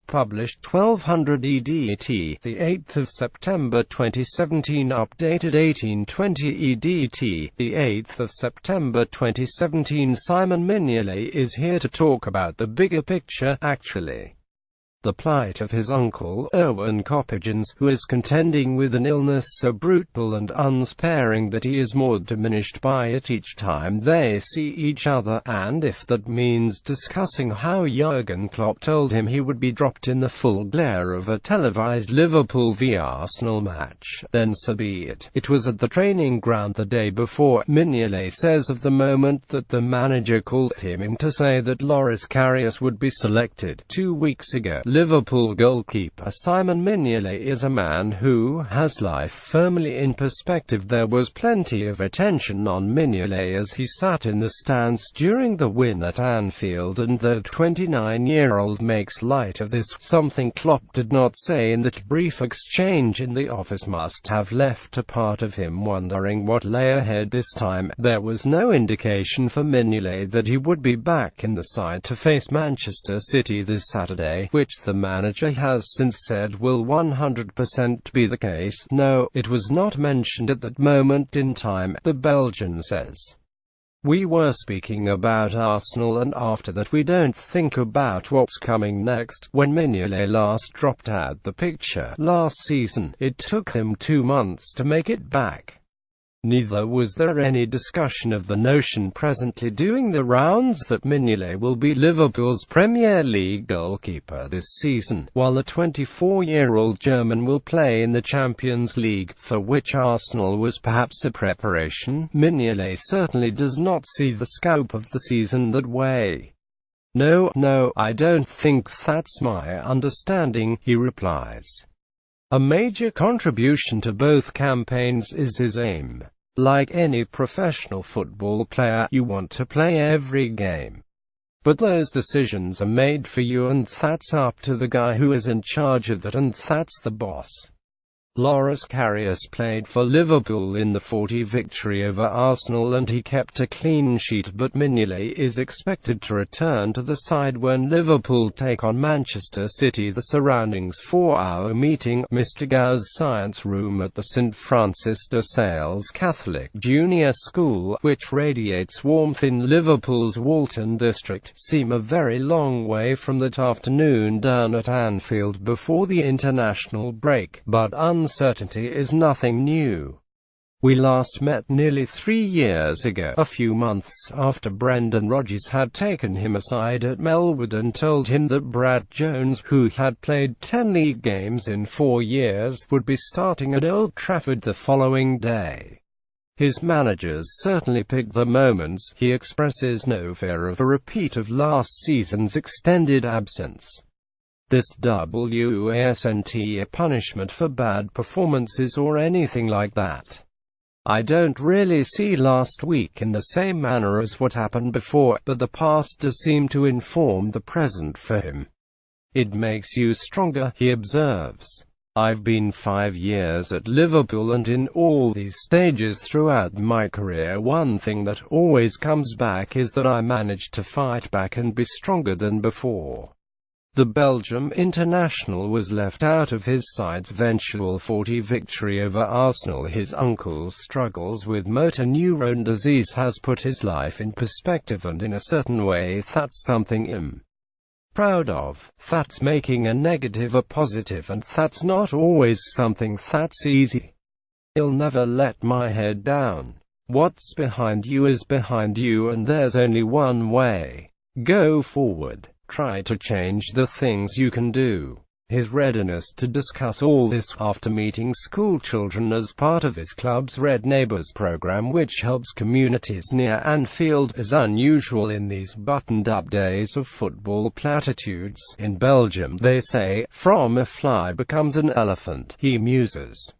Published 1200 EDT, the 8th of September 2017. Updated 1820 EDT, the 8th of September 2017. Simon Mignolet is here to talk about the bigger picture, actually. The plight of his uncle, Erwin Coppejans, who is contending with an illness so brutal and unsparing that he is more diminished by it each time they see each other, and if that means discussing how Jurgen Klopp told him he would be dropped in the full glare of a televised Liverpool v Arsenal match, then so be it. It was at the training ground the day before. Mignolet says of the moment that the manager called him in to say that Loris Karius would be selected 2 weeks ago. Liverpool goalkeeper Simon Mignolet is a man who has life firmly in perspective. There was plenty of attention on Mignolet as he sat in the stands during the win at Anfield, and the 29-year-old makes light of this. Something Klopp did not say in that brief exchange in the office must have left a part of him wondering what lay ahead this time. There was no indication for Mignolet that he would be back in the side to face Manchester City this Saturday, which the manager has since said will 100% be the case. No, it was not mentioned at that moment in time, the Belgian says. We were speaking about Arsenal, and after that we don't think about what's coming next. When Mignolet last dropped out the picture last season, it took him 2 months to make it back. Neither was there any discussion of the notion presently doing the rounds that Mignolet will be Liverpool's Premier League goalkeeper this season, while the 24-year-old German will play in the Champions League, for which Arsenal was perhaps a preparation. Mignolet certainly does not see the scope of the season that way. No, I don't think that's my understanding, he replies. A major contribution to both campaigns is his aim. Like any professional football player, you want to play every game. But those decisions are made for you, and that's up to the guy who is in charge of that, and that's the boss. Loris Karius played for Liverpool in the 40 victory over Arsenal and he kept a clean sheet, but Mignolet is expected to return to the side when Liverpool take on Manchester City. The surroundings for our meeting, Mr. Gau's science room at the St. Francis de Sales Catholic Junior School, which radiates warmth in Liverpool's Walton district, seem a very long way from that afternoon down at Anfield before the international break, but uncertainty is nothing new. We last met nearly 3 years ago, a few months after Brendan Rodgers had taken him aside at Melwood and told him that Brad Jones, who had played 10 league games in 4 years, would be starting at Old Trafford the following day. His managers certainly picked the moments. He expresses no fear of a repeat of last season's extended absence. This wasn't a punishment for bad performances or anything like that. I don't really see last week in the same manner as what happened before, but the past does seem to inform the present for him. It makes you stronger, he observes. I've been 5 years at Liverpool, and in all these stages throughout my career, one thing that always comes back is that I managed to fight back and be stronger than before. The Belgium international was left out of his side's eventual 40 victory over Arsenal. His uncle's struggles with motor neurone disease has put his life in perspective, and in a certain way that's something I'm proud of. That's making a negative a positive, and that's not always something that's easy. I'll never let my head down. What's behind you is behind you, and there's only one way. Go forward. Try to change the things you can do. His readiness to discuss all this after meeting school children as part of his club's Red Neighbours program, which helps communities near Anfield, is unusual in these buttoned-up days of football platitudes. In Belgium, they say, from a fly becomes an elephant, he muses.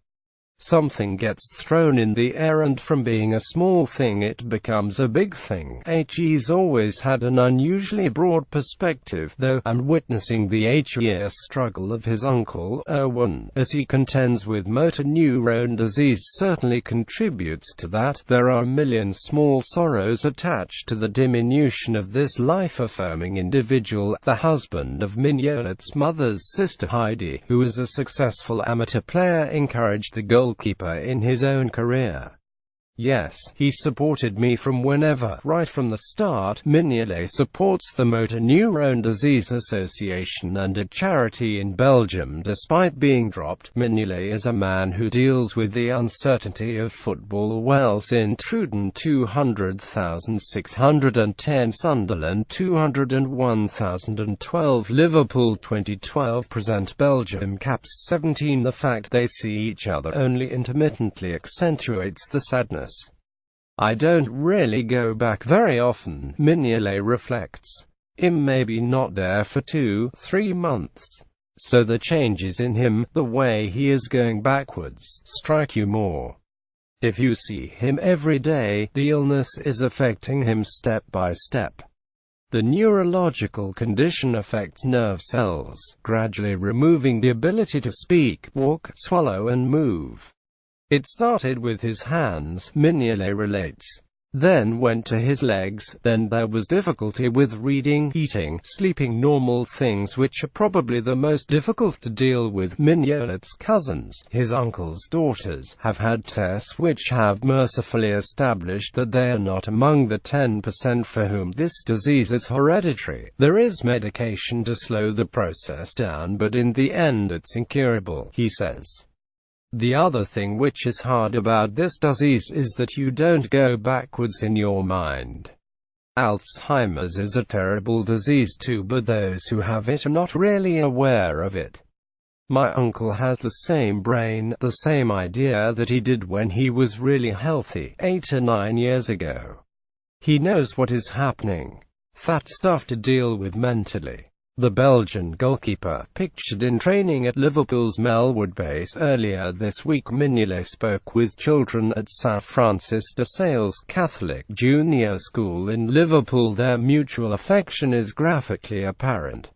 Something gets thrown in the air and from being a small thing it becomes a big thing. He's always had an unusually broad perspective, though, and witnessing the 8-year struggle of his uncle, Erwin, as he contends with motor neurone disease certainly contributes to that. There are a million small sorrows attached to the diminution of this life-affirming individual, the husband of Mignolet's mother's sister Heidi, who as a successful amateur player encouraged the goalkeeper in his own career. Yes, he supported me from whenever, right from the start. Mignolet supports the Motor Neurone Disease Association and a charity in Belgium despite being dropped. Mignolet is a man who deals with the uncertainty of football well. Sint Truiden 200,610, Sunderland 201,012, Liverpool 2012 present, Belgium caps 17. The fact they see each other only intermittently accentuates the sadness. I don't really go back very often, Mignolet reflects. I'm maybe not there for 2-3 months. So the changes in him, the way he is going backwards, strike you more. If you see him every day, the illness is affecting him step by step. The neurological condition affects nerve cells, gradually removing the ability to speak, walk, swallow and move. It started with his hands, Mignolet relates. Then went to his legs, then there was difficulty with reading, eating, sleeping. Normal things which are probably the most difficult to deal with. Mignolet's cousins, his uncle's daughters, have had tests which have mercifully established that they are not among the 10% for whom this disease is hereditary. There is medication to slow the process down, but in the end it's incurable, he says. The other thing which is hard about this disease is that you don't go backwards in your mind. Alzheimer's is a terrible disease too, but those who have it are not really aware of it. My uncle has the same brain, the same idea that he did when he was really healthy, 8 or 9 years ago. He knows what is happening. That stuff to deal with mentally. The Belgian goalkeeper, pictured in training at Liverpool's Melwood base earlier this week. Mignolet spoke with children at St Francis de Sales Catholic Junior School in Liverpool. Their mutual affection is graphically apparent.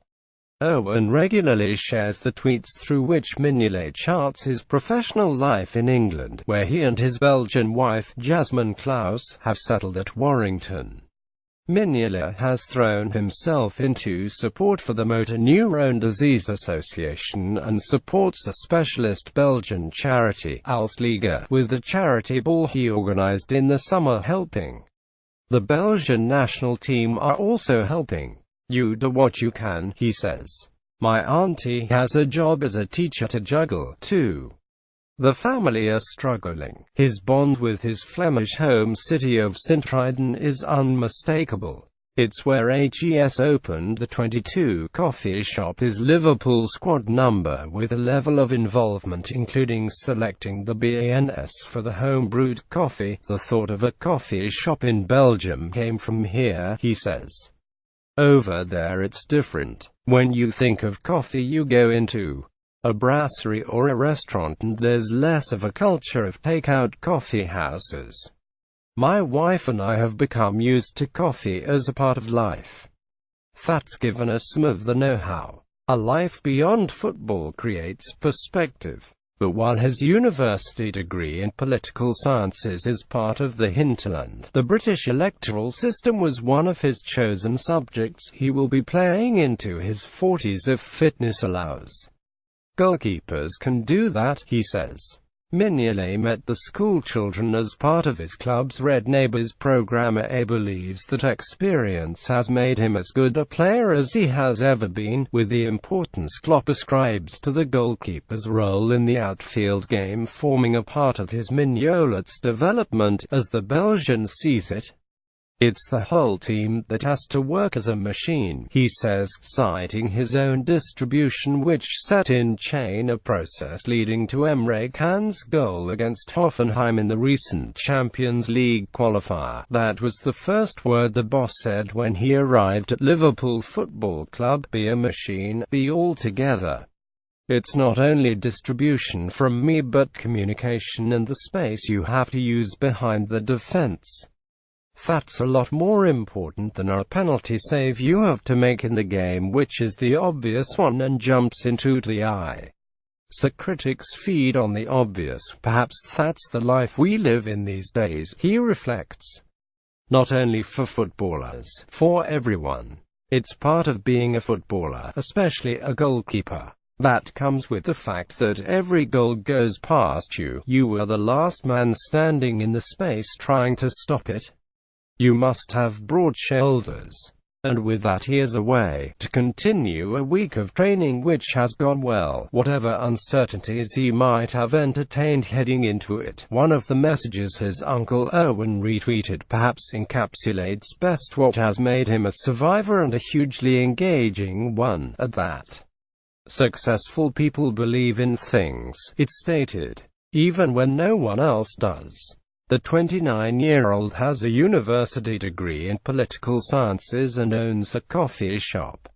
Erwin regularly shares the tweets through which Mignolet charts his professional life in England, where he and his Belgian wife, Jasmine Claus, have settled at Warrington. Mignolet has thrown himself into support for the Motor Neurone Disease Association and supports a specialist Belgian charity, Alsliga, with the charity ball he organized in the summer helping. The Belgian national team are also helping. You do what you can, he says. My auntie has a job as a teacher to juggle, too. The family are struggling. His bond with his Flemish home city of Sint Truiden is unmistakable. It's where HES opened the 22 coffee shop, his Liverpool squad number, with a level of involvement including selecting the BANS for the home-brewed coffee. The thought of a coffee shop in Belgium came from here, he says. Over there it's different. When you think of coffee you go into a brasserie or a restaurant and there's less of a culture of take-out coffee houses. My wife and I have become used to coffee as a part of life. That's given us some of the know-how. A life beyond football creates perspective. But while his university degree in political sciences is part of the hinterland, the British electoral system was one of his chosen subjects. He will be playing into his 40s if fitness allows. Goalkeepers can do that, he says. Mignolet met the school children as part of his club's Red Neighbours program. He believes that experience has made him as good a player as he has ever been, with the importance Klopp ascribes to the goalkeeper's role in the outfield game forming a part of his Mignolet's development, as the Belgian sees it. It's the whole team that has to work as a machine, he says, citing his own distribution which set in chain a process leading to Emre Can's goal against Hoffenheim in the recent Champions League qualifier. That was the first word the boss said when he arrived at Liverpool Football Club: be a machine, be all together. It's not only distribution from me but communication and the space you have to use behind the defense. That's a lot more important than a penalty save you have to make in the game, which is the obvious one and jumps into the eye. So critics feed on the obvious. Perhaps that's the life we live in these days, he reflects. Not only for footballers, for everyone. It's part of being a footballer, especially a goalkeeper. That comes with the fact that every goal goes past you. You are the last man standing in the space trying to stop it. You must have broad shoulders. And with that here's a way to continue a week of training which has gone well, whatever uncertainties he might have entertained heading into it. One of the messages his uncle Erwin retweeted perhaps encapsulates best what has made him a survivor, and a hugely engaging one at that. Successful people believe in things, it stated, even when no one else does. The 29-year-old has a university degree in political sciences and owns a coffee shop.